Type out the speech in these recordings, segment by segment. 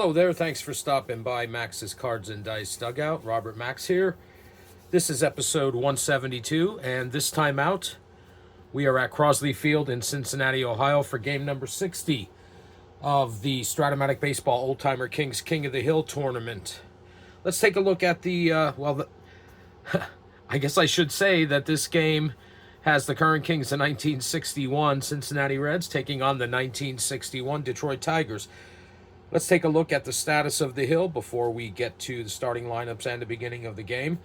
Hello there, thanks for stopping by Max's Cards and Dice Dugout. Robert Max here. This is episode 172, and this time out, we are at Crosley Field in Cincinnati, Ohio for game number 60 of the Strat-O-Matic Baseball Oldtimer Kings King of the Hill tournament. Let's take a look at I guess I should say that this game has the current Kings, the 1961 Cincinnati Reds, taking on the 1961 Detroit Tigers. Let's take a look at the status of the hill before we get to the starting lineups and the beginning of the game.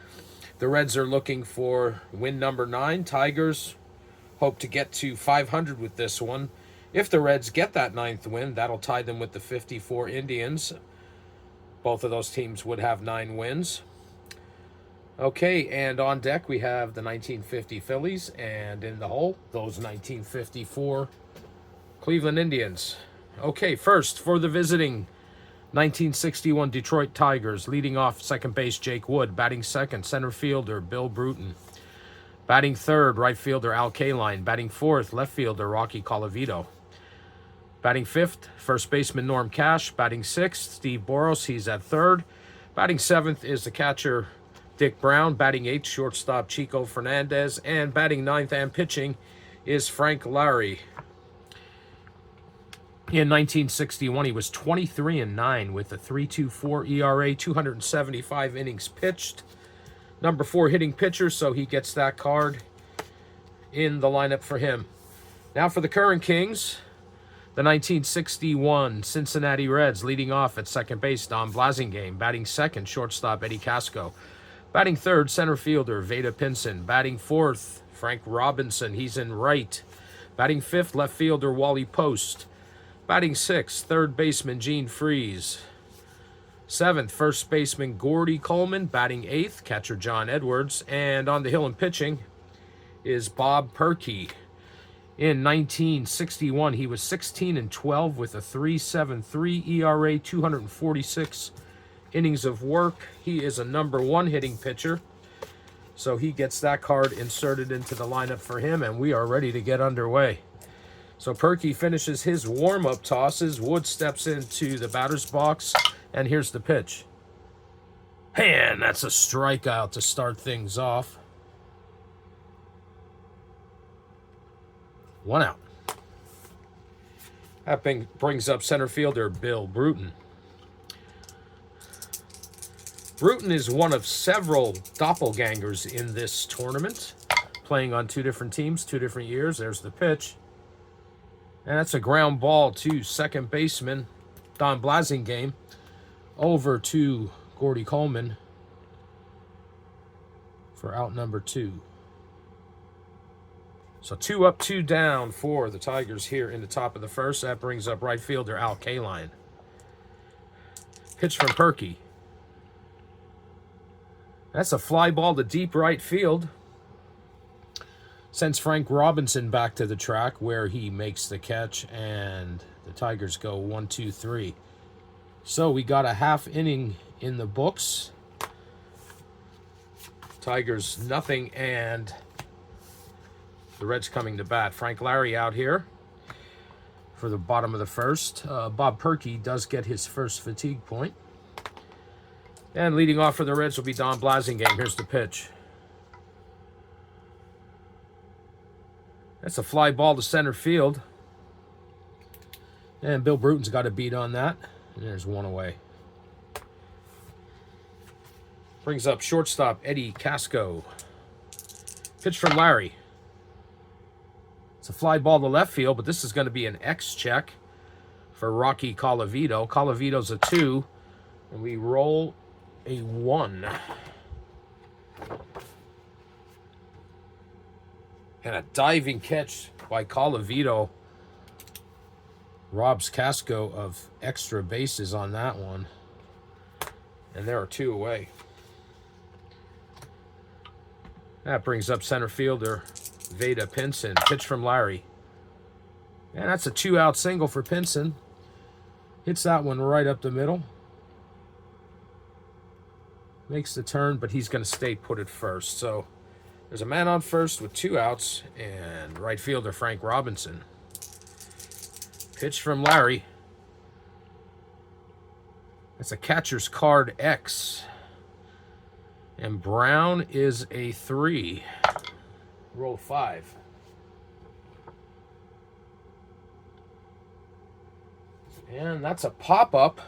The Reds are looking for win number 9. Tigers hope to get to 500 with this one. If the Reds get that 9th win, that'll tie them with the 54 Indians. Both of those teams would have 9 wins. Okay, and on deck we have the 1950 Phillies, and in the hole, those 1954 Cleveland Indians. Okay, first for the visiting 1961 Detroit Tigers, leading off second base Jake Wood, batting second center fielder Bill Bruton, batting third right fielder Al Kaline, batting fourth left fielder Rocky Colavito, batting fifth first baseman Norm Cash, batting sixth Steve Boros, he's at third, batting seventh is the catcher Dick Brown, batting eighth shortstop Chico Fernandez, and batting ninth and pitching is Frank Lary. In 1961, he was 23-9 with a 3.24 ERA, 275 innings pitched. Number 4 hitting pitcher, so he gets that card in the lineup for him. Now for the current Kings, the 1961 Cincinnati Reds, leading off at second base Don Blasingame, batting second shortstop Eddie Casco, batting third center fielder Vada Pinson, batting fourth Frank Robinson, he's in right, batting fifth left fielder Wally Post, batting sixth, third baseman Gene Freeze. Seventh, first baseman Gordy Coleman. Batting eighth, catcher John Edwards. And on the hill and pitching is Bob Purkey. In 1961, he was 16-12 with a 3.73 ERA, 246 innings of work. He is a number 1 hitting pitcher. So he gets that card inserted into the lineup for him, and we are ready to get underway. So Purkey finishes his warm-up tosses. Wood steps into the batter's box, and here's the pitch. And that's a strikeout to start things off. 1 out. That brings up center fielder Bill Bruton. Bruton is one of several doppelgangers in this tournament, playing on 2 different teams, 2 different years. There's the pitch. And that's a ground ball to second baseman Don Blasingame, over to Gordy Coleman for out number 2. So 2 up, 2 down for the Tigers here in the top of the first. That brings up right fielder Al Kaline. Pitch from Purkey. That's a fly ball to deep right field. Sends Frank Robinson back to the track where he makes the catch, and the Tigers go 1, 2, 3. So we got a half inning in the books. Tigers nothing, and the Reds coming to bat. Frank Lary out here for the bottom of the first. Bob Purkey does get his first fatigue point. And leading off for the Reds will be Don Blasingame. Here's the pitch. That's a fly ball to center field. And Bill Bruton's got a beat on that. And there's 1 away. Brings up shortstop Eddie Casco. Pitch from Lary. It's a fly ball to left field, but this is going to be an X check for Rocky Colavito. Colavito's a 2, and we roll a 1. And a diving catch by Colavito robs Casco of extra bases on that one. And there are 2 away. That brings up center fielder Vada Pinson. Pitch from Lary. And that's a 2-out single for Pinson. Hits that one right up the middle. Makes the turn, but he's going to stay put at first. So there's a man on first with 2 outs, and right fielder Frank Robinson. Pitch from Lary. It's a catcher's card X. And Brown is a 3. Roll 5. And that's a pop-up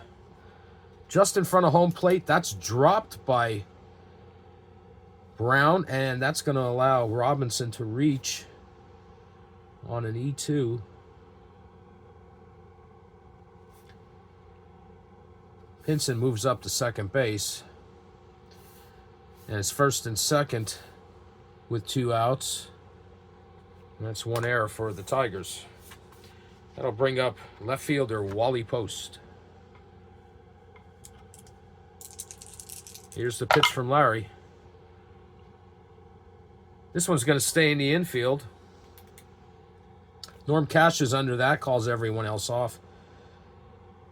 just in front of home plate. That's dropped by Brown, and that's going to allow Robinson to reach on an E2. Pinson moves up to second base. And it's first and second with 2 outs. And that's 1 error for the Tigers. That'll bring up left fielder Wally Post. Here's the pitch from Lary. This one's going to stay in the infield. Norm Cash is under that, calls everyone else off.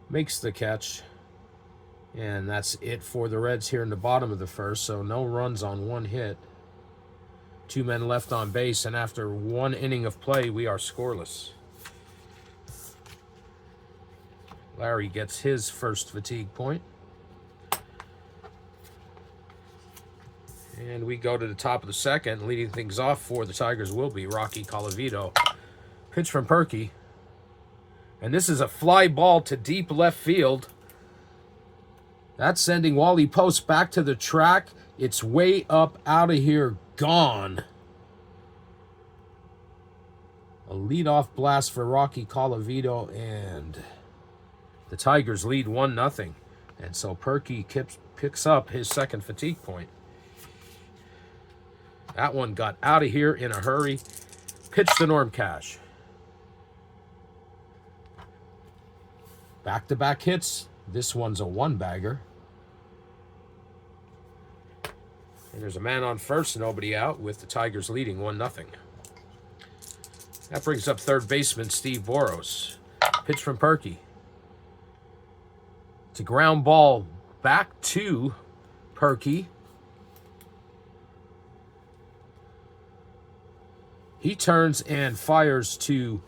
Makes the catch. And that's it for the Reds here in the bottom of the first. So no runs on 1 hit. 2 men left on base. And after 1 inning of play, we are scoreless. Lary gets his first fatigue point. And we go to the top of the second. Leading things off for the Tigers will be Rocky Colavito. Pitch from Purkey. And this is a fly ball to deep left field. That's sending Wally Post back to the track. It's way up out of here. Gone. A leadoff blast for Rocky Colavito, and the Tigers lead 1-0. And so Purkey picks up his second fatigue point. That one got out of here in a hurry. Pitch to Norm Cash. Back-to-back hits. This one's a 1-bagger. And there's a man on first, nobody out, with the Tigers leading 1-0. That brings up third baseman Steve Boros. Pitch from Purkey. It's a ground ball back to Purkey. He turns and fires to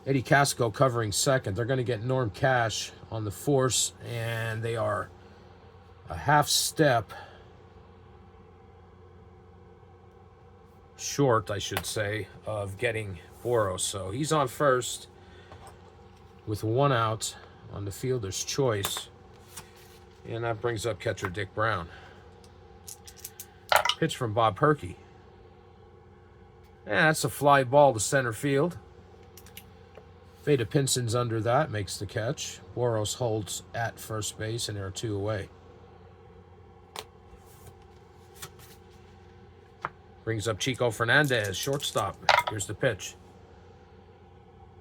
Eddie Casco covering second. They're going to get Norm Cash on the force, and they are a half step short, I should say, of getting Boros. So he's on first with 1 out on the fielder's choice. And that brings up catcher Dick Brown. Pitch from Bob Purkey. Yeah, that's a fly ball to center field. Veda Pinson's under that, makes the catch. Boros holds at first base, and there are 2 away. Brings up Chico Fernandez, shortstop. Here's the pitch.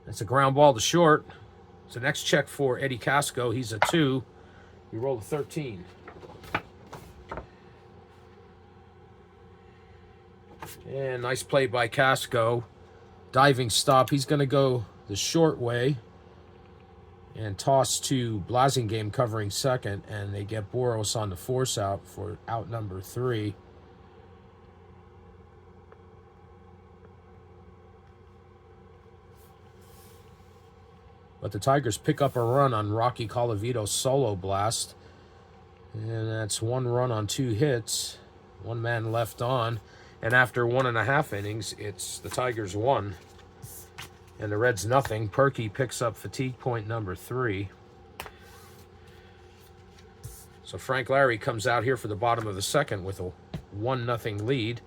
That's a ground ball to short. It's the next check for Eddie Casco. He's a 2. We roll a 13. And nice play by Casco. Diving stop. He's going to go the short way and toss to Blasingame covering second. And they get Boros on the force out for out number 3. But the Tigers pick up a run on Rocky Colavito's solo blast. And that's 1 run on 2 hits. 1 man left on. And after 1.5 innings, it's the Tigers 1. And the Reds 0. Purkey picks up fatigue point number 3. So Frank Lary comes out here for the bottom of the second with a 1-0 lead.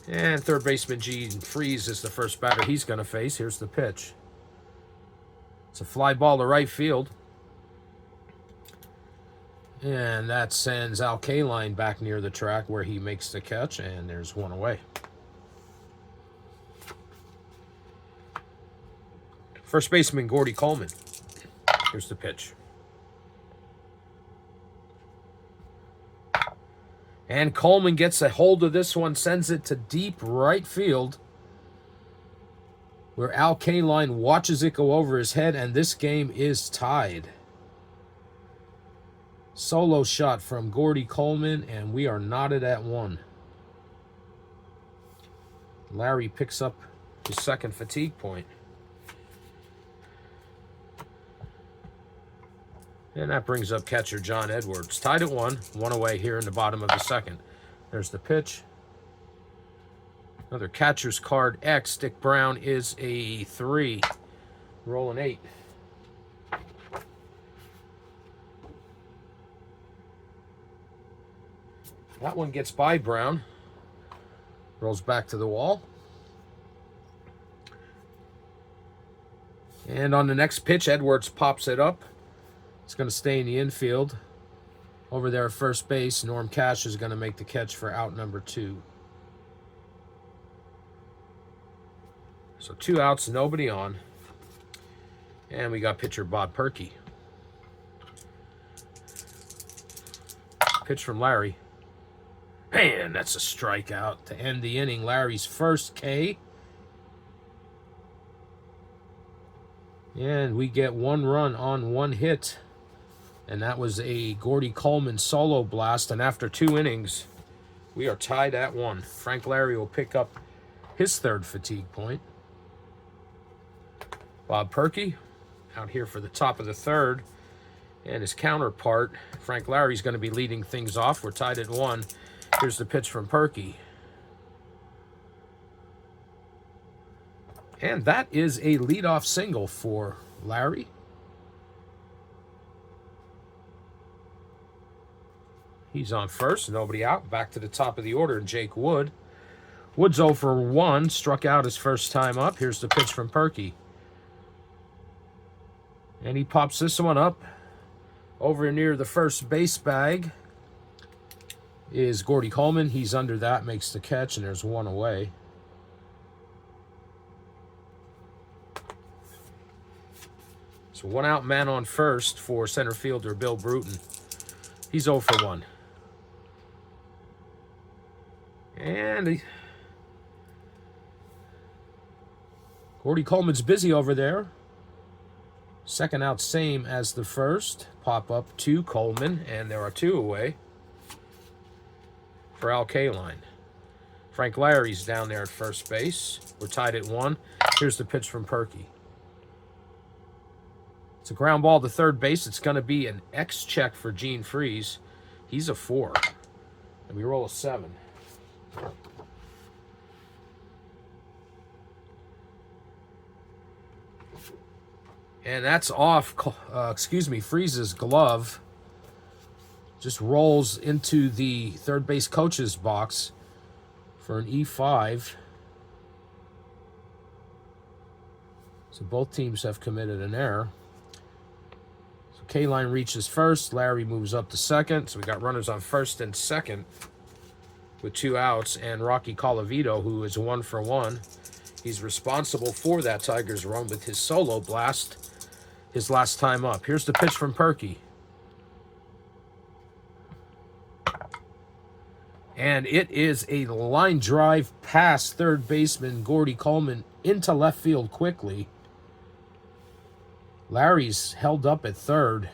And third baseman Gene Freeze is the first batter he's going to face. Here's the pitch. It's a fly ball to right field. And that sends Al Kaline back near the track where he makes the catch, and there's 1 away. First baseman Gordy Coleman. Here's the pitch. And Coleman gets a hold of this one, sends it to deep right field, where Al Kaline watches it go over his head, and this game is tied. Solo shot from Gordy Coleman, and we are knotted at 1. Lary picks up his second fatigue point. And that brings up catcher John Edwards. Tied at one away here in the bottom of the second. There's the pitch. Another catcher's card X. Dick Brown is a 3. Rolling 8. That one gets by Brown. Rolls back to the wall. And on the next pitch, Edwards pops it up. It's going to stay in the infield. Over there at first base, Norm Cash is going to make the catch for out number 2. So 2 outs, nobody on. And we got pitcher Bob Purkey. Pitch from Lary. Man, that's a strikeout to end the inning. Lary's first K. And we get 1 run on 1 hit. And that was a Gordy Coleman solo blast. And after 2 innings, we are tied at 1. Frank Lary will pick up his 3rd fatigue point. Bob Purkey out here for the top of the 3rd. And his counterpart, Frank Lary, is going to be leading things off. We're tied at 1. Here's the pitch from Purkey. And that is a leadoff single for Lary. He's on first, nobody out. Back to the top of the order, and Jake Wood. Wood's 0 for 1, struck out his first time up. Here's the pitch from Purkey. And he pops this one up. Over near the first base bag is Gordy Coleman. He's under that, makes the catch, and there's 1 away. So 1 out, man on first for center fielder Bill Bruton. He's 0 for 1. And Gordy Coleman's busy over there. Second out, same as the first. Pop up to Coleman, and there are 2 away for Al Kaline. Frank Lary's down there at first base. We're tied at 1. Here's the pitch from Purkey. It's a ground ball to third base. It's going to be an X check for Gene Freeze. He's a 4. And we roll a 7. And that's off, Freeze's glove. Just rolls into the third base coach's box for an E5. So both teams have committed an error. So Kaline reaches first. Lary moves up to second. So we got runners on first and second with 2 outs. And Rocky Colavito, who is 1 for 1. He's responsible for that Tigers run with his solo blast his last time up. Here's the pitch from Purkey. And it is a line drive past third baseman Gordy Coleman into left field quickly. Lary's held up at third.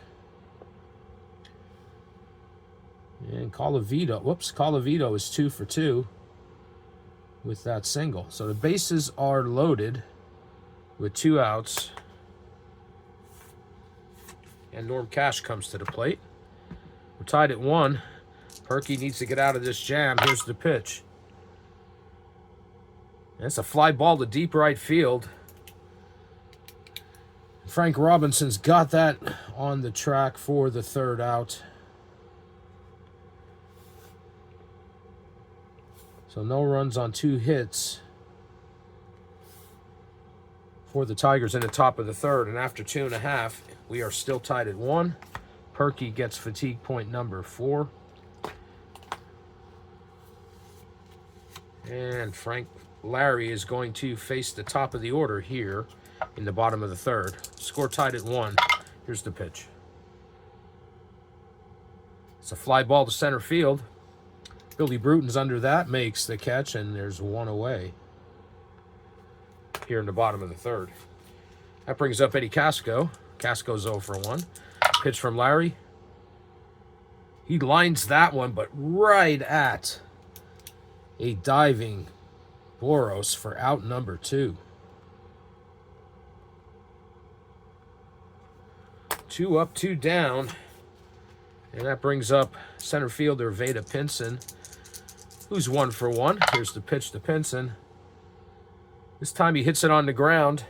And Colavito is 2 for 2 with that single. So the bases are loaded with 2 outs. And Norm Cash comes to the plate. We're tied at 1. Purkey needs to get out of this jam. Here's the pitch. That's a fly ball to deep right field. Frank Robinson's got that on the track for the 3rd out. So no runs on 2 hits for the Tigers in the top of the 3rd. And after 2.5, we are still tied at 1. Purkey gets fatigue point number 4. And Frank Lary is going to face the top of the order here in the bottom of the 3rd. Score tied at 1. Here's the pitch. It's a fly ball to center field. Billy Bruton's under that, makes the catch, and there's 1 away here in the bottom of the 3rd. That brings up Eddie Casco. Casco's 0 for 1. Pitch from Lary. He lines that one, but right at a diving Boros for out number 2. 2 up, 2 down. And that brings up center fielder Veda Pinson, who's 1 for 1. Here's the pitch to Pinson. This time he hits it on the ground.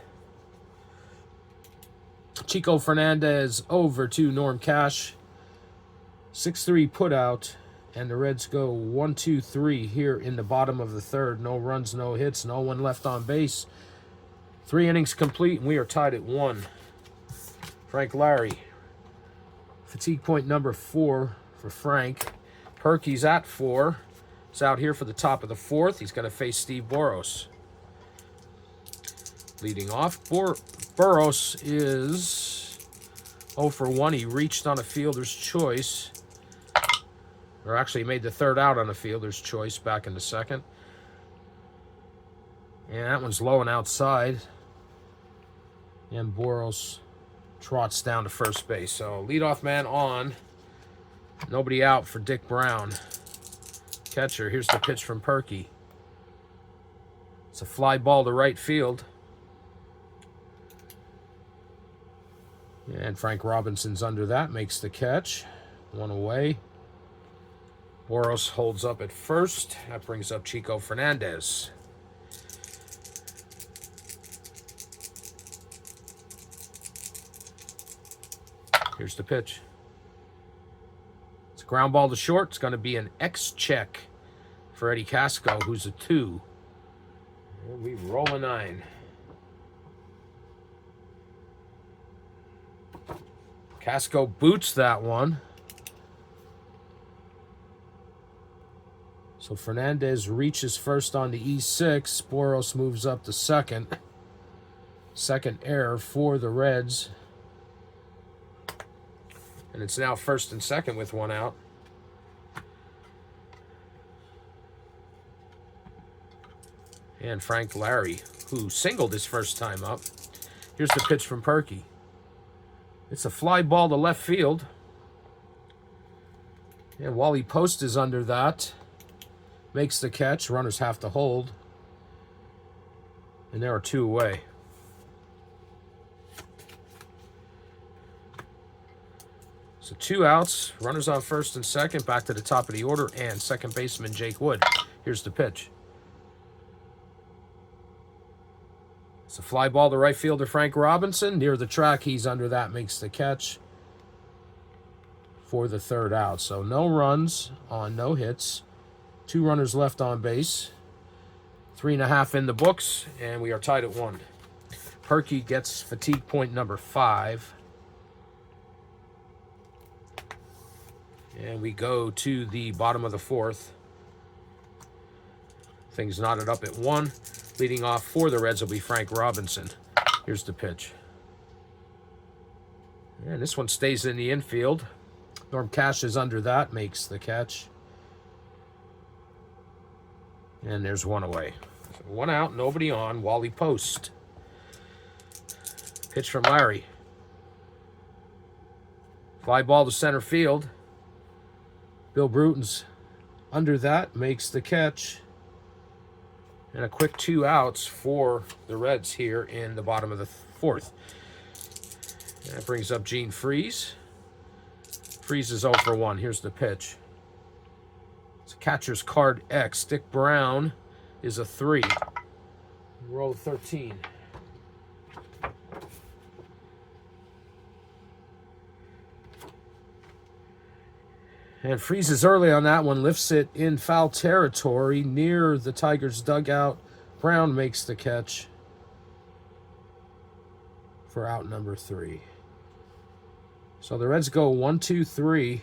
Chico Fernandez over to Norm Cash. 6-3 put out. And the Reds go 1-2-3 here in the bottom of the third. No runs, no hits, no one left on base. 3 innings complete, and we are tied at 1. Frank Lary. Fatigue point number 4 for Frank. Purkey's at 4. He's out here for the top of the 4th. He's going to face Steve Boros. Leading off, Boros is 0 for 1. He reached on a fielder's choice. Or actually made the third out on a fielder's choice back in the second. And that one's low and outside. And Boros trots down to first base. So leadoff man on. Nobody out for Dick Brown. Catcher, here's the pitch from Purkey. It's a fly ball to right field. And Frank Robinson's under that, makes the catch. 1 away. Boros holds up at first. That brings up Chico Fernandez. Here's the pitch. It's a ground ball to short. It's going to be an X check for Eddie Casco, who's a 2. And we roll a 9. Casco boots that one. So Fernandez reaches first on the E6. Boros moves up to second. Second error for the Reds. And it's now first and second with 1 out. And Frank Lary, who singled his first time up. Here's the pitch from Purkey. It's a fly ball to left field. And Wally Post is under that. Makes the catch. Runners have to hold. And there are 2 away. So 2 outs. Runners on first and second. Back to the top of the order. And second baseman Jake Wood. Here's the pitch. It's a fly ball to right fielder Frank Robinson. Near the track, he's under that. Makes the catch for the 3rd out. So no runs on no hits. 2 runners left on base. 3.5 in the books, and we are tied at 1. Purkey gets fatigue point number 5. And we go to the bottom of the 4th. Things knotted up at 1. Leading off for the Reds will be Frank Robinson. Here's the pitch. And this one stays in the infield. Norm Cash is under that, makes the catch. And there's 1 away. So 1 out, nobody on. Wally Post. Pitch from Lary. Fly ball to center field. Bill Bruton's under that, makes the catch. And a quick 2 outs for the Reds here in the bottom of the 4th. That brings up Gene Freeze. Freeze is 0 for 1. Here's the pitch. It's a catcher's card X. Dick Brown is a 3. Roll 13. And freezes early on that one, lifts it in foul territory near the Tigers' dugout. Brown makes the catch for out number 3. So the Reds go 1-2-3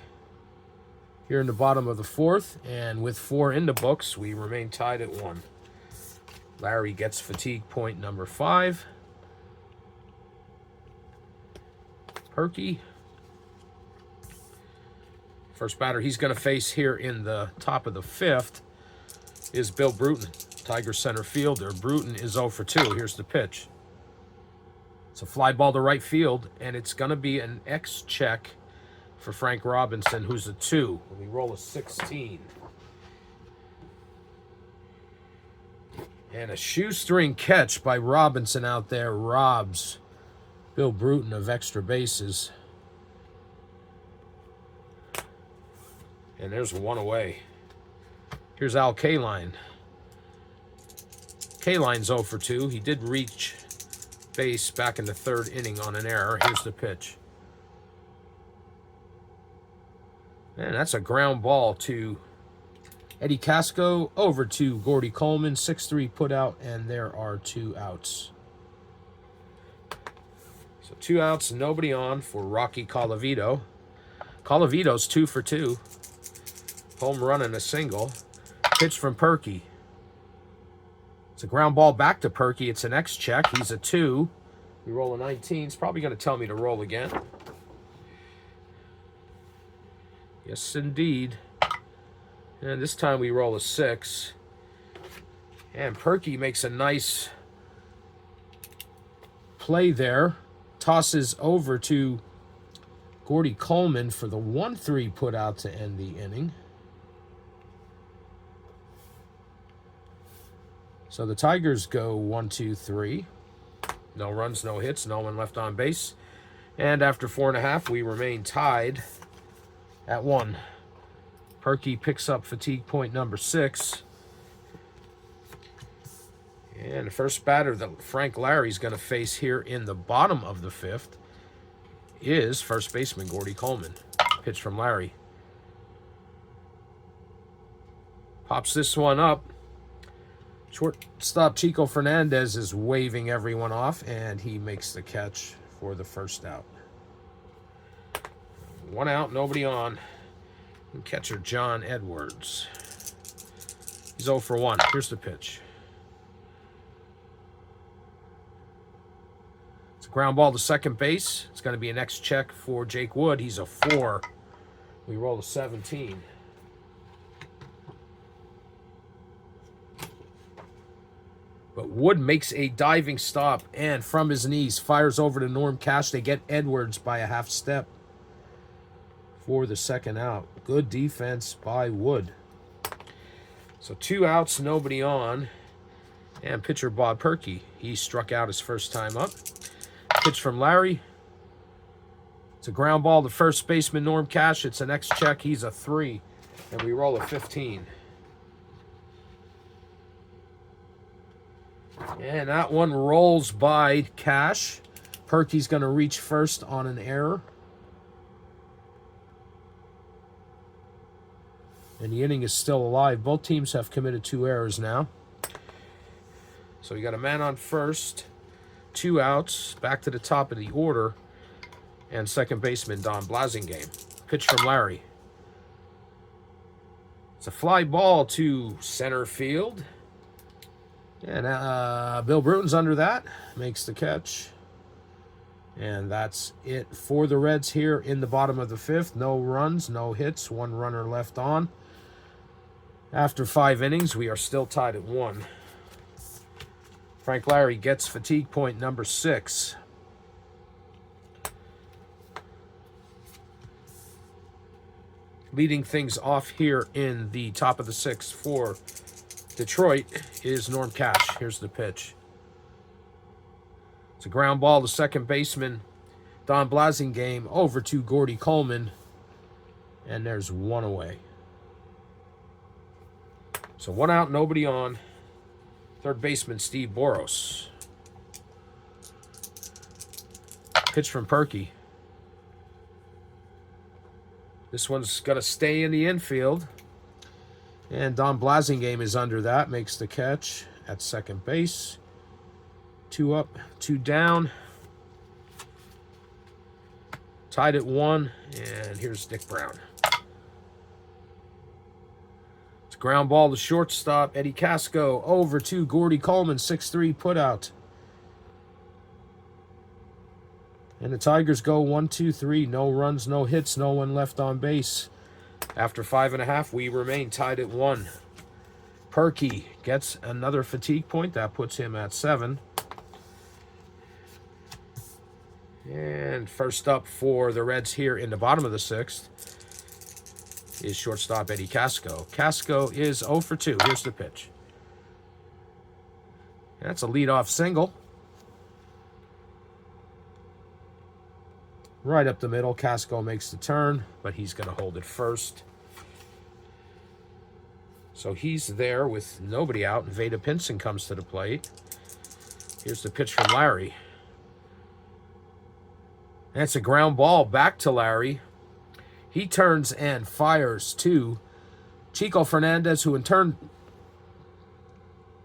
here in the bottom of the 4th. And with 4 in the books, we remain tied at 1. Larry gets fatigue point number 5. Purkey. First batter he's going to face here in the top of the 5th is Bill Bruton, Tiger center fielder. Bruton is 0 for 2. Here's the pitch. It's a fly ball to right field, and it's going to be an X check for Frank Robinson, who's a 2. We roll a 16. And a shoestring catch by Robinson out there robs Bill Bruton of extra bases. And there's one away. Here's Al Kaline. Kaline's 0 for 2. He did reach base back in the 3rd inning on an error. Here's the pitch. And that's a ground ball to Eddie Casco, over to Gordy Coleman. 6-3 put out, and there are 2 outs. So 2 outs, nobody on for Rocky Colavito. Colavito's 2 for 2. Home run and a single. Pitch from Purkey. It's a ground ball back to Purkey. It's an X check. He's a 2. We roll a 19. He's probably going to tell me to roll again. Yes, indeed. And this time we roll a 6. And Purkey makes a nice play there. Tosses over to Gordy Coleman for the 1-3 put out to end the inning. So the Tigers go 1-2-3. No runs, no hits, no one left on base. And after 4.5, we remain tied at 1. Purkey picks up fatigue point number 6. And the first batter that Frank Lary's going to face here in the bottom of the 5th is first baseman Gordy Coleman. Pitch from Lary. Pops this one up. Shortstop Chico Fernandez is waving everyone off, and he makes the catch for the first out. 1 out, nobody on. And catcher John Edwards. He's 0 for 1. Here's the pitch. It's a ground ball to second base. It's going to be an X check for Jake Wood. He's a 4. We roll a 17. But Wood makes a diving stop and from his knees fires over to Norm Cash. They get Edwards by a half step for the second out. Good defense by Wood. So 2 outs, nobody on. And pitcher Bob Purkey. He struck out his first time up. Pitch from Lary. It's a ground ball to first baseman Norm Cash. It's an X check. He's a 3. And we roll a 15. And that one rolls by Cash. Purkey's going to reach first on an error. And the inning is still alive. Both teams have committed 2 errors now. So we got a man on first, 2 outs, back to the top of the order, and second baseman Don Blasingame. Pitch from Lary. It's a fly ball to center field. And Bill Bruton's under that, makes the catch. And that's it for the Reds here in the bottom of the 5th. No runs, no hits, 1 runner left on. After 5 innings, we are still tied at 1. Frank Lary gets fatigue point number 6. Leading things off here in the top of the 6th for Detroit is Norm Cash. Here's the pitch. It's a ground ball to second baseman Don Blasingame over to Gordy Coleman. And there's 1 away. So 1 out, nobody on. Third baseman Steve Boros. Pitch from Purkey. This one's going to stay in the infield. And Don Blasingame is under that. Makes the catch at second base. 2 up, 2 down. Tied at 1. And here's Dick Brown. It's a ground ball to shortstop Eddie Casco over to Gordy Coleman. 6-3 put out. And the Tigers go 1-2-3. No runs, no hits, no one left on base. After 5.5, we remain tied at 1. Purkey gets another fatigue point. That puts him at 7. And first up for the Reds here in the bottom of the 6th is shortstop Eddie Casco. Casco is 0 for 2. Here's the pitch. That's a leadoff single. Right up the middle. Casco makes the turn, but he's going to hold it first. So he's there with nobody out, and Veda Pinson comes to the plate. Here's the pitch from Lary. That's a ground ball back to Lary. He turns and fires to Chico Fernandez, who in turn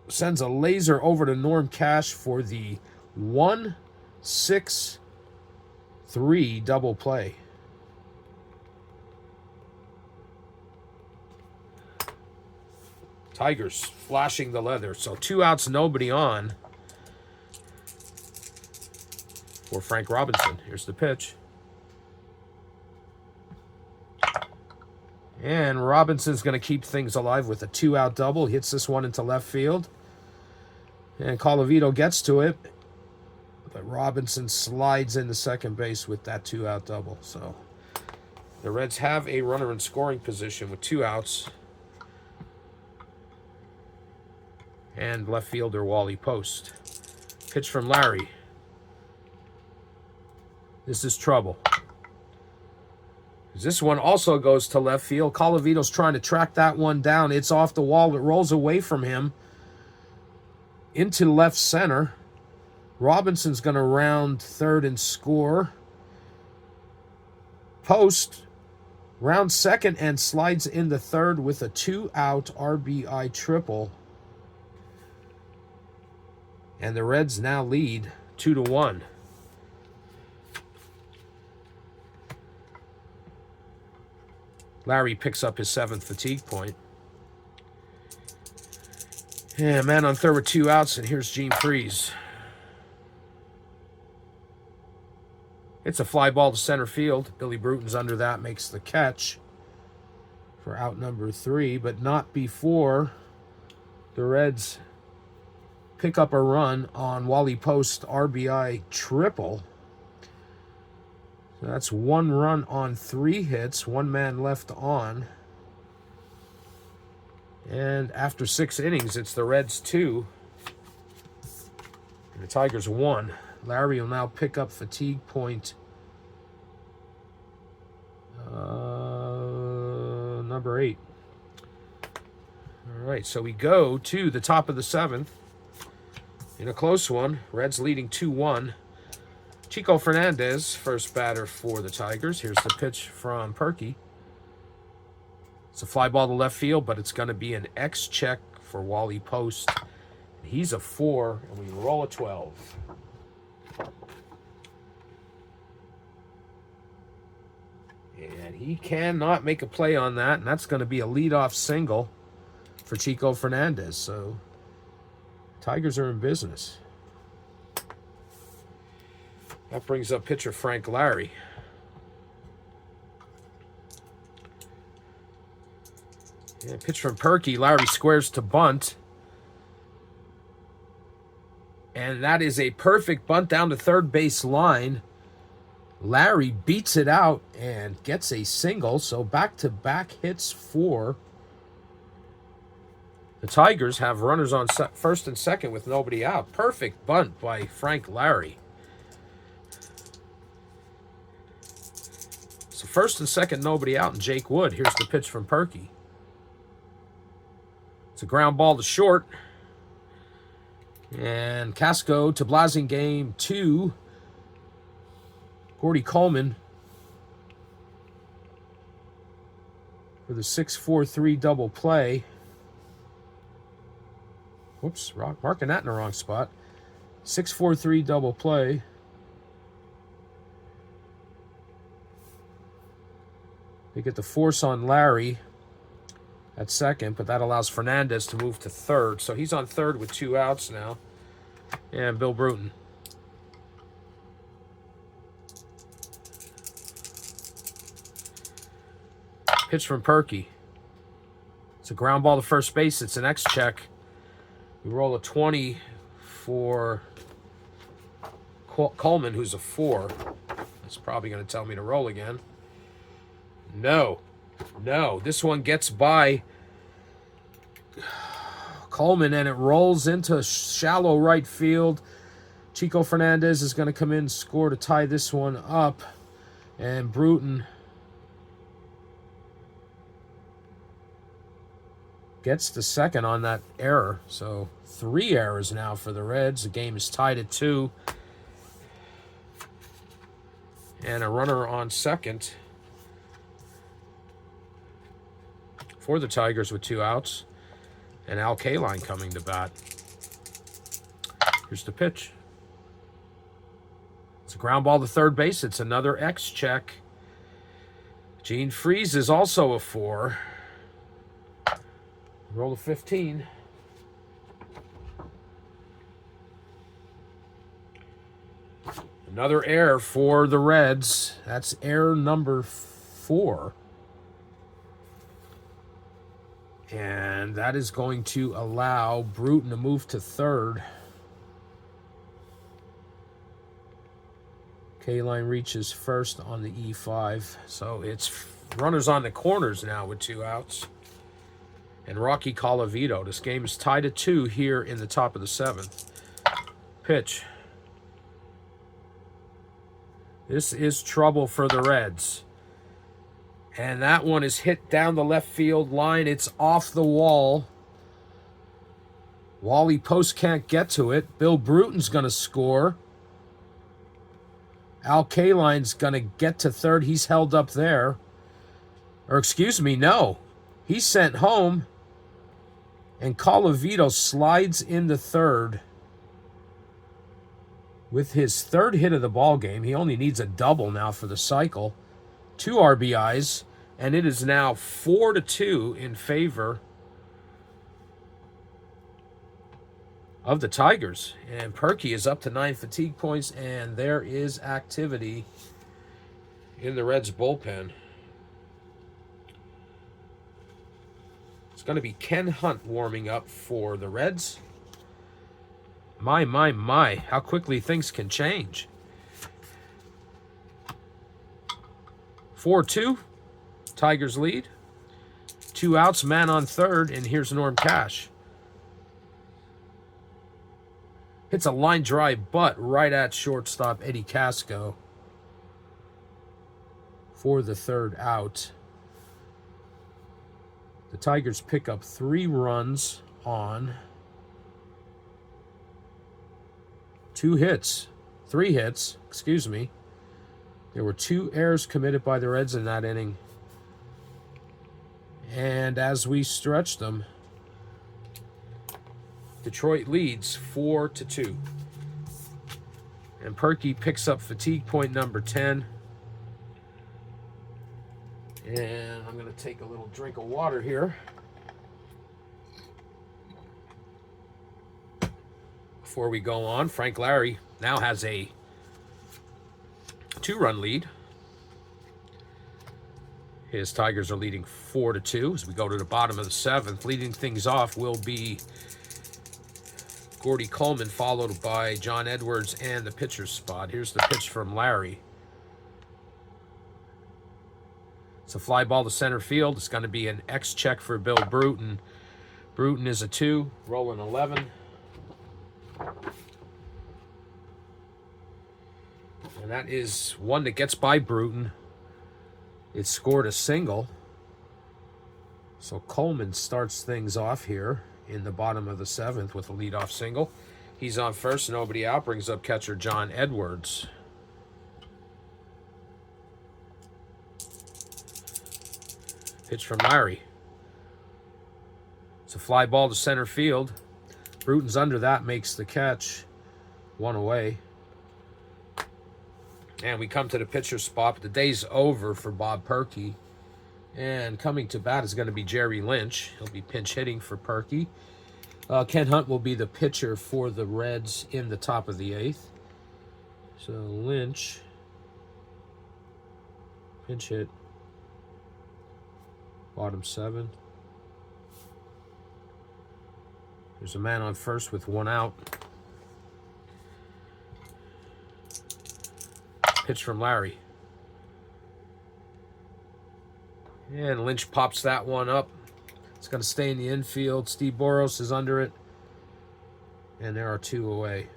sends a laser over to Norm Cash for the 1-6-3 double play. Tigers flashing the leather. So 2 outs, nobody on for Frank Robinson. Here's the pitch. And Robinson's going to keep things alive with a 2-out double. Hits this one into left field. And Colavito gets to it. But Robinson slides into second base with that 2-out double. So the Reds have a runner in scoring position with 2 outs. And left fielder Wally Post. Pitch from Lary. This is trouble. This one also goes to left field. Colavito's trying to track that one down. It's off the wall. It rolls away from him into left center. Robinson's going to round third and score. Post rounds second and slides into third with a 2-out RBI triple. And the Reds now lead 2-1. Lary picks up his 7th fatigue point. Yeah, man on third with 2 outs, and here's Gene Freeze. It's a fly ball to center field. Billy Bruton's under that, makes the catch for out number 3, but not before the Reds pick up a run on Wally Post RBI triple. So that's 1 run on 3 hits, 1 man left on. And after 6 innings, it's the Reds 2 and the Tigers 1. Lary will now pick up fatigue point number 8. All right, so we go to the top of the 7th in a close one. Reds leading 2-1. Chico Fernandez, first batter for the Tigers. Here's the pitch from Purkey. It's a fly ball to left field, but it's going to be an X check for Wally Post. He's a 4, and we roll a 12. And he cannot make a play on that, and that's going to be a leadoff single for Chico Fernandez. So Tigers are in business. That brings up pitcher Frank Lary. Yeah, pitch from Purkey. Lary squares to bunt. And that is a perfect bunt down the third base line. Lary beats it out and gets a single. So back-to-back hits for the Tigers. Have runners on first and second with nobody out. Perfect bunt by Frank Lary. So first and second, nobody out, and Jake Wood. Here's the pitch from Purkey. It's a ground ball to short. And Casco to Blasingame to Gordy Coleman for the 6-4-3 double play. Whoops, marking that in the wrong spot. 6-4-3 double play. They get the force on Lary at second, but that allows Fernandez to move to third. So he's on third with 2 outs now. And Bill Bruton. Pitch from Purkey. It's a ground ball to first base. It's an X check. We roll a 20 for Coleman, who's a 4. That's probably going to tell me to roll again. No. This one gets by Coleman, and it rolls into shallow right field. Chico Fernandez is going to come in and score to tie this one up. And Bruton Gets the second on that error. So 3 errors now for the Reds. The game is tied at 2. And a runner on second for the Tigers with 2 outs. And Al Kaline coming to bat. Here's the pitch. It's a ground ball to third base. It's another X check. Gene Freeze is also a 4. Roll to 15. Another error for the Reds. That's error number 4. And that is going to allow Bruton to move to third. Kaline reaches first on the E5. So it's runners on the corners now with 2 outs. And Rocky Colavito. This game is tied at 2 here in the top of the 7th. Pitch. This is trouble for the Reds. And that one is hit down the left field line. It's off the wall. Wally Post can't get to it. Bill Bruton's going to score. Al Kaline's going to get to third. He's held up there. Or excuse me, no. He's sent home. And Colavito slides into third with his 3rd hit of the ball game. He only needs a double now for the cycle. 2 RBIs, and it is now 4-2 in favor of the Tigers. And Purkey is up to 9 fatigue points, and there is activity in the Reds bullpen. It's going to be Ken Hunt warming up for the Reds. My, how quickly things can change. 4-2, Tigers lead. 2 outs, man on third, and here's Norm Cash. Hits a line drive butt right at shortstop Eddie Casco for the 3rd out. The Tigers pick up 3 runs on 3 hits, excuse me. There were 2 errors committed by the Reds in that inning. And as we stretch them, Detroit leads 4-2. And Purkey picks up fatigue point number 10. And I'm going to take a little drink of water here. Before we go on, Frank Lary now has a 2-run lead. His Tigers are leading 4-2 as we go to the bottom of the 7th. Leading things off will be Gordy Coleman, followed by John Edwards and the pitcher's spot. Here's the pitch from Lary. It's a fly ball to center field. It's going to be an X check for Bill Bruton. Bruton is a 2, rolling 11. And that is one that gets by Bruton. It scored a single. So Coleman starts things off here in the bottom of the 7th with a leadoff single. He's on first, nobody out. Brings up catcher John Edwards. Pitch from Lary. It's a fly ball to center field. Bruton's under that, makes the catch. 1 away. And we come to the pitcher's spot, but the day's over for Bob Purkey. And coming to bat is going to be Jerry Lynch. He'll be pinch hitting for Purkey. Ken Hunt will be the pitcher for the Reds in the top of the 8th. So Lynch, pinch hit, bottom 7. There's a man on first with 1 out. Pitch from Lary. And Lynch pops that one up. It's going to stay in the infield. Steve Boros is under it. And there are 2 away.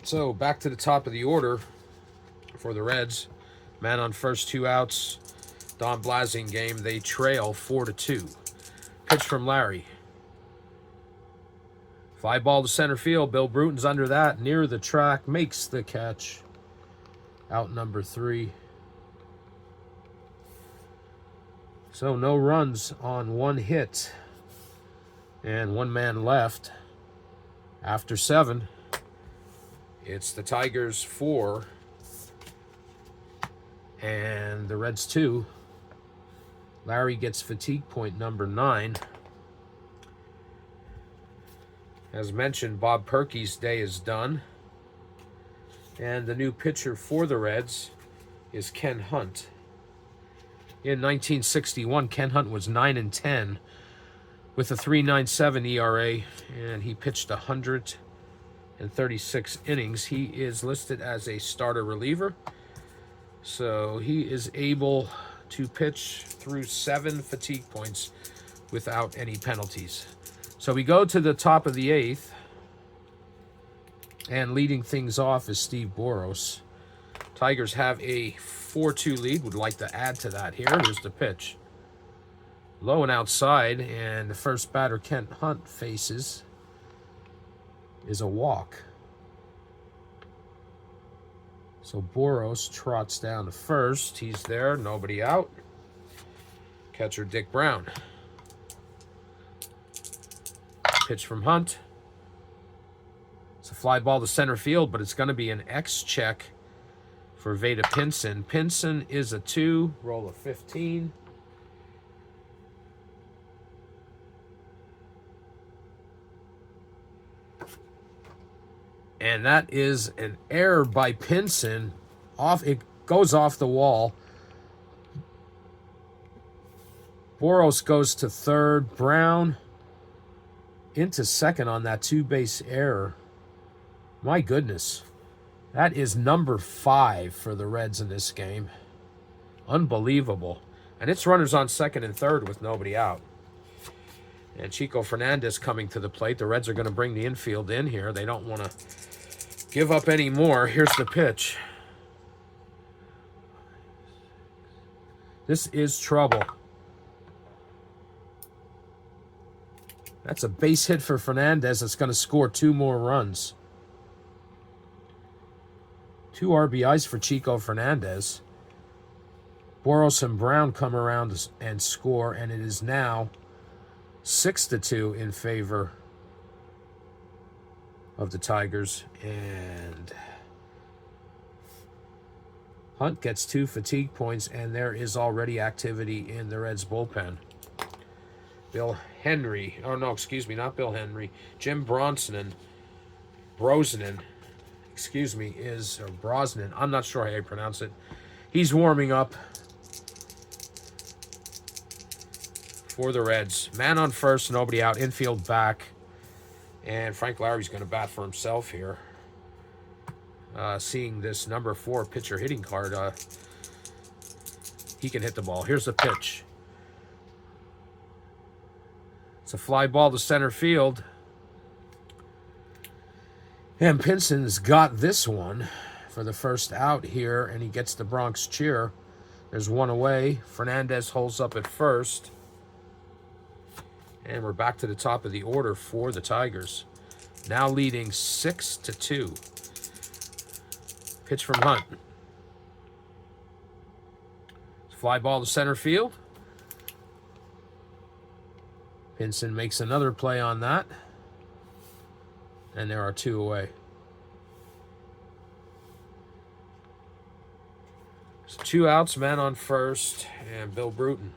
So back to the top of the order for the Reds. Man on first, 2 outs. Don Blasingame. They trail 4-2. Pitch from Lary. Fly ball to center field. Bill Bruton's under that, near the track, makes the catch. Out number 3. So no runs on 1 hit. And 1 man left. After 7, it's the Tigers 4 and the Reds 2. Lary gets fatigue point number 9. As mentioned, Bob Purkey's day is done. And the new pitcher for the Reds is Ken Hunt. In 1961, Ken Hunt was 9-10 with a 3.97 ERA, and he pitched 136 innings. He is listed as a starter reliever, so he is able to pitch through 7 fatigue points without any penalties. So we go to the top of the 8th, and leading things off is Steve Boros. Tigers have a 4-2 lead. Would like to add to that here. Here's the pitch. Low and outside, and the first batter Kent Hunt faces is a walk. So Boros trots down to first. He's there, nobody out. Catcher Dick Brown. Pitch from Hunt. It's a fly ball to center field, but it's going to be an X check for Veda Pinson. Pinson is a 2, roll of 15. And that is an error by Pinson. It goes off the wall. Boros goes to third. Brown into second on that 2-base error. My goodness. That is number 5 for the Reds in this game. Unbelievable. And it's runners on second and third with nobody out. And Chico Fernandez coming to the plate. The Reds are going to bring the infield in here. They don't want to give up any more. Here's the pitch. This is trouble. That's a base hit for Fernandez. That's going to score 2 more runs. 2 RBIs for Chico Fernandez. Boros and Brown come around and score, and it is now 6-2 in favor of the Tigers. And Hunt gets 2 fatigue points, and there is already activity in the Reds bullpen. Bill Henry, oh no, excuse me, not Bill Henry. Jim Brosnan, is Brosnan. I'm not sure how you pronounce it. He's warming up for the Reds. Man on first, nobody out, infield back. And Frank Lary's going to bat for himself here. Seeing this number 4 pitcher hitting card, he can hit the ball. Here's the pitch. It's a fly ball to center field. And Pinson's got this one for the first out here, and he gets the Bronx cheer. There's 1 away. Fernandez holds up at first. And we're back to the top of the order for the Tigers. Now leading 6-2. Pitch from Hunt. Fly ball to center field. Pinson makes another play on that. And there are 2 away. So 2 outs, man on first, and Bill Bruton.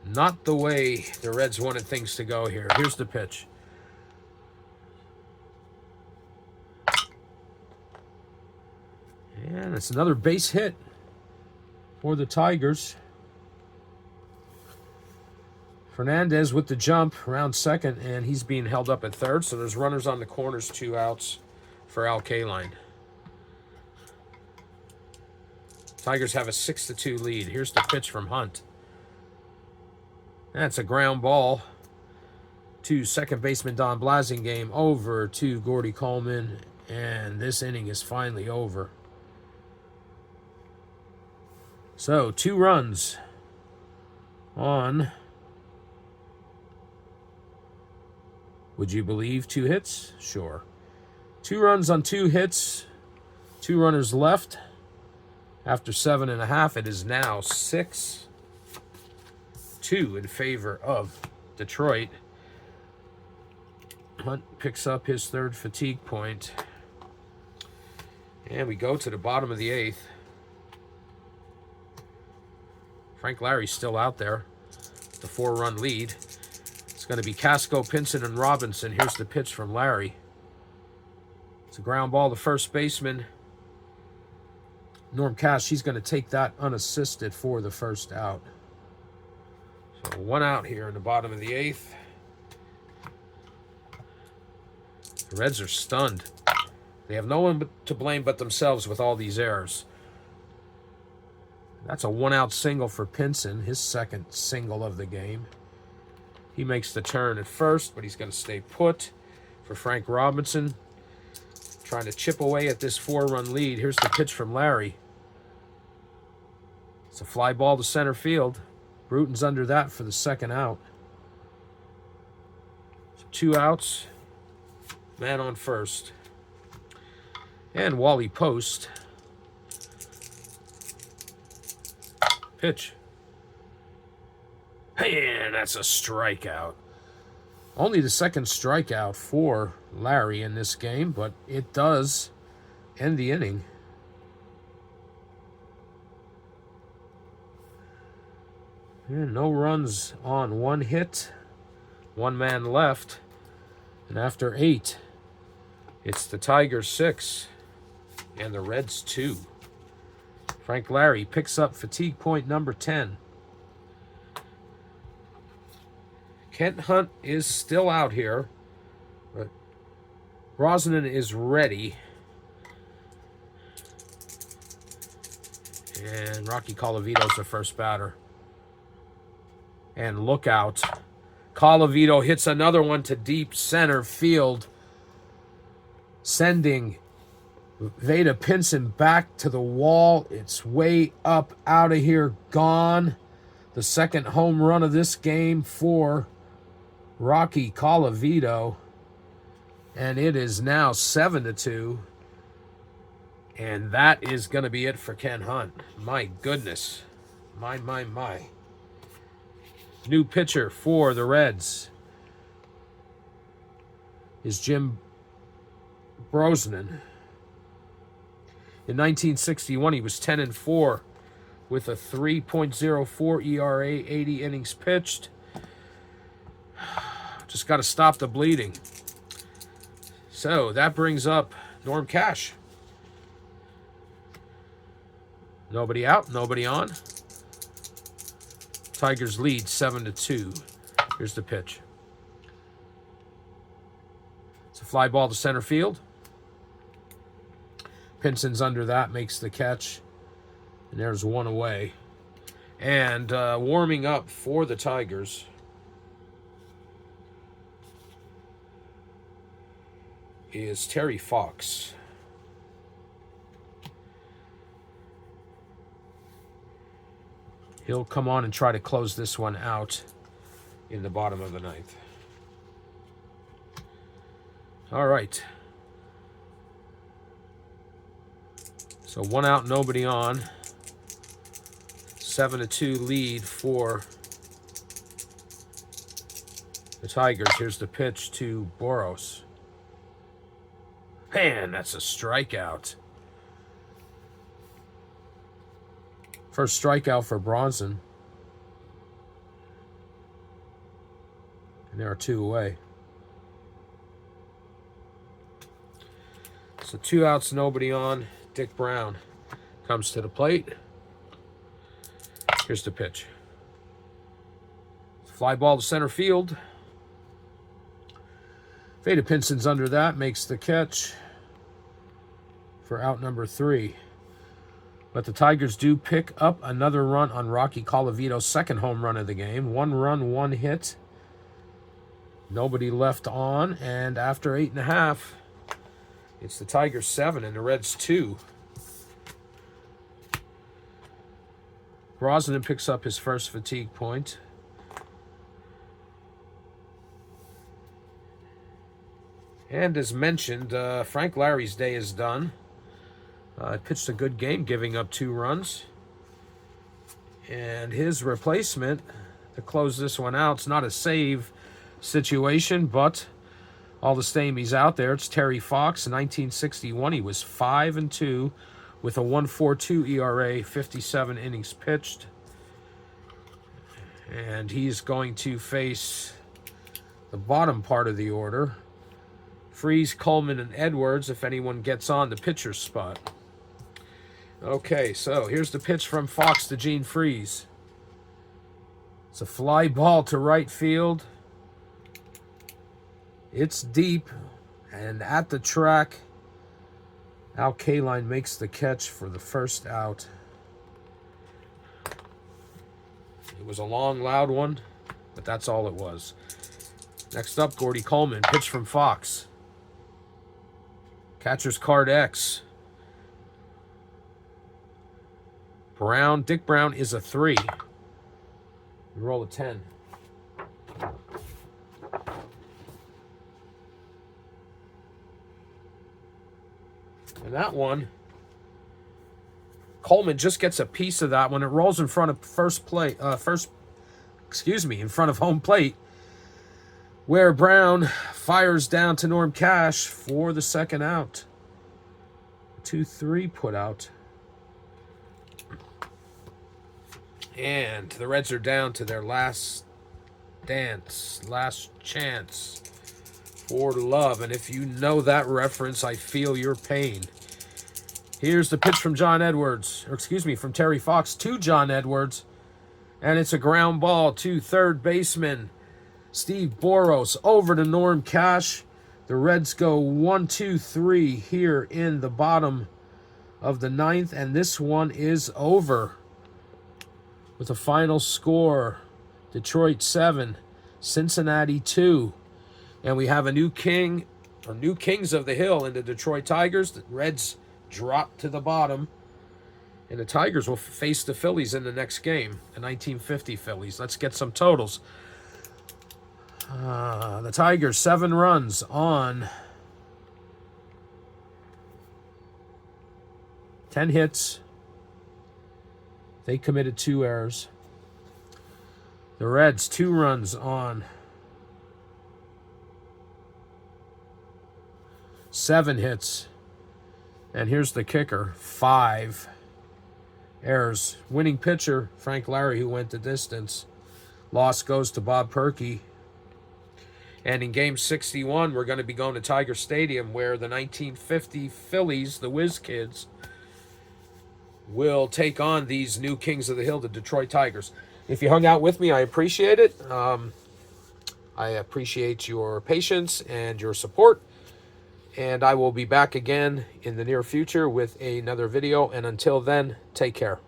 Not the way the Reds wanted things to go here. Here's the pitch. And it's another base hit for the Tigers. Fernandez with the jump around second, and he's being held up at third. So there's runners on the corners, 2 outs for Al Kaline. Tigers have a 6-2 lead. Here's the pitch from Hunt. That's a ground ball to second baseman Don Blasingame, over to Gordy Coleman, and this inning is finally over. So 2 runs on, would you believe, 2 hits? Sure. 2 runs on 2 hits. 2 runners left. After 7.5, it is now 6-2 in favor of Detroit. Hunt picks up his 3rd fatigue point. And we go to the bottom of the 8th. Frank Lary's still out there. The 4-run lead. It's going to be Casco, Pinson, and Robinson. Here's the pitch from Lary. It's a ground ball to first baseman Norm Cash. He's going to take that unassisted for the 1st out. So 1 out here in the bottom of the 8th. The Reds are stunned. They have no one to blame but themselves with all these errors. That's a 1-out single for Pinson, his 2nd single of the game. He makes the turn at first, but he's going to stay put for Frank Robinson. Trying to chip away at this 4-run lead. Here's the pitch from Lary. It's a fly ball to center field. Bruton's under that for the 2nd out. So 2 outs. Man on first. And Wally Post. Pitch. And that's a strikeout. Only the 2nd strikeout for Lary in this game, but it does end the inning. And no runs on 1 hit. 1 man left. And after 8, it's the Tigers 6 and the Reds 2. Frank Lary picks up fatigue point number 10. Kent Hunt is still out here, but Brosnan is ready. And Rocky Colavito's the first batter. And look out. Colavito hits another one to deep center field, sending Veda Pinson back to the wall. It's way up, out of here, gone. The 2nd home run of this game for Rocky Colavito. And it is now 7-2. And that is going to be it for Ken Hunt. My goodness. My. New pitcher for the Reds is Jim Brosnan. In 1961, he was 10-4 with a 3.04 ERA, 80 innings pitched. Just got to stop the bleeding. So that brings up Norm Cash. Nobody out, nobody on. Tigers lead 7-2. Here's the pitch. It's a fly ball to center field. Pinson's under that, makes the catch. And there's 1 away. And warming up for the Tigers is Terry Fox. He'll come on and try to close this one out in the bottom of the 9th. All right. So 1 out, nobody on. 7-2 lead for the Tigers. Here's the pitch to Boros. Man, that's a strikeout. First strikeout for Bronson. And there are 2 away. So 2 outs, nobody on. Dick Brown comes to the plate. Here's the pitch. Fly ball to center field. Veda Pinson's under that, makes the catch for out number 3. But the Tigers do pick up another run on Rocky Colavito's 2nd home run of the game. 1 run, 1 hit. Nobody left on. And after 8.5, it's the Tigers 7 and the Reds 2. Brosnan picks up his first fatigue point. And as mentioned, Frank Lary's day is done. Pitched a good game, giving up 2 runs. And his replacement to close this one out, it's not a save situation, but all the same, he's out there. It's Terry Fox. In 1961, he was 5-2 with a 1.42 ERA, 57 innings pitched. And he's going to face the bottom part of the order. Freese, Coleman, and Edwards if anyone gets on the pitcher's spot. Okay, so here's the pitch from Fox to Gene Freese. It's a fly ball to right field. It's deep, and at the track, Al Kaline makes the catch for the first out. It was a long, loud one, but that's all it was. Next up, Gordy Coleman, pitch from Fox. Catcher's card X. Brown, Dick Brown is a 3. We roll a 10. And that one, Coleman just gets a piece of that one. It rolls in front of in front of home plate, where Brown fires down to Norm Cash for the second out. 2-3 put out. And the Reds are down to their last dance, last chance for love. And if you know that reference, I feel your pain. Here's the pitch from from Terry Fox to John Edwards. And it's a ground ball to third baseman Steve Boros over to Norm Cash. The Reds go 1-2-3 here in the bottom of the 9th. And this one is over. With a final score, Detroit 7, Cincinnati 2. And we have a new king, or new kings of the hill in the Detroit Tigers. The Reds drop to the bottom. And the Tigers will face the Phillies in the next game, the 1950 Phillies. Let's get some totals. The Tigers, 7 runs on 10 hits. They committed 2 errors. The Reds, 2 runs on 7 hits. And here's the kicker, 5 errors. Winning pitcher, Frank Lary, who went the distance. Loss goes to Bob Purkey. And in Game 61, we're going to be going to Tiger Stadium, where the 1950 Phillies, the Whiz Kids, will take on these new kings of the hill, the Detroit Tigers. If you hung out with me, I appreciate it. I appreciate your patience and your support. And I will be back again in the near future with another video. And until then, take care.